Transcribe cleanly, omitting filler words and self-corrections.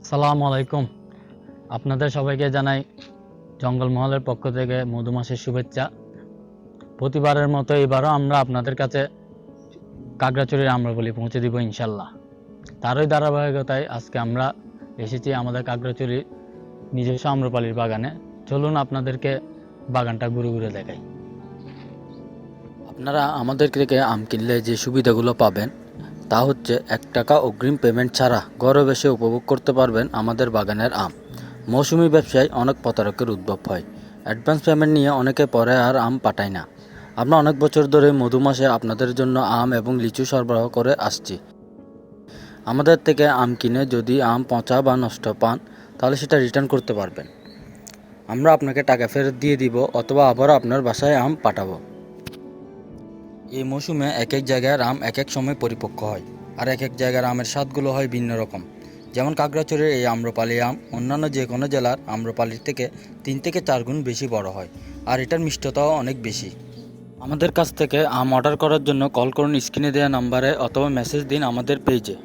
আসসালামু আলাইকুম। আপনাদের সবাইকে জানাই জঙ্গলমহলের পক্ষ থেকে মধু মাসের শুভেচ্ছা। প্রতিবারের মতো এবারও আমরা আপনাদের কাছে কাকড়াছড়ির আম্রপালি পৌঁছে দিব ইনশাল্লাহ। তারই ধারাবাহিকতায় আজকে আমরা এসেছি আমাদের কাকড়াছড়ির নিজস্ব আম্রপালির বাগানে। চলুন আপনাদেরকে বাগানটা ঘুরে ঘুরে দেখাই। আপনারা আমাদের থেকে আম কিনলে যে সুবিধাগুলো পাবেন তা হচ্ছে 1 টাকা অগ্রিম পেমেন্ট ছাড়া ঘরে বসে উপভোগ করতে পারবেন আমাদের বাগানের আম। মৌসুমি ব্যবসায় অনেক প্রতারকের উদ্ভব হয়। অ্যাডভান্স পেমেন্ট নিয়ে অনেকে পরে আর আম পাঠায় না। আমরা অনেক বছর ধরে মধু মাসে আপনাদের জন্য আম এবং লিচু সরবরাহ করে আসছি। আমাদের থেকে আম কিনে যদি আম পচা বা নষ্ট পান তাহলে সেটা রিটার্ন করতে পারবেন। আমরা আপনাকে টাকা ফেরত দিয়ে দিব অথবা আবারও আপনার বাসায় আম পাঠাবো। এই মৌসুমে এক এক জায়গার আম এক এক সময় পরিপক্ক হয়, আর এক এক জায়গার আমের স্বাদগুলো হয় ভিন্ন রকম। যেমন কাকড়াছড়ির এই আম্রপালি আম অন্যান্য যে কোনো জেলার আম্রপালির থেকে 3 থেকে 4 গুণ বেশি বড় হয়, আর এটার মিষ্টতাও অনেক বেশি। আমাদের কাছ থেকে আম অর্ডার করার জন্য কল করুন স্ক্রিনে দেওয়া নাম্বারে অথবা মেসেজ দিন আমাদের পেজে।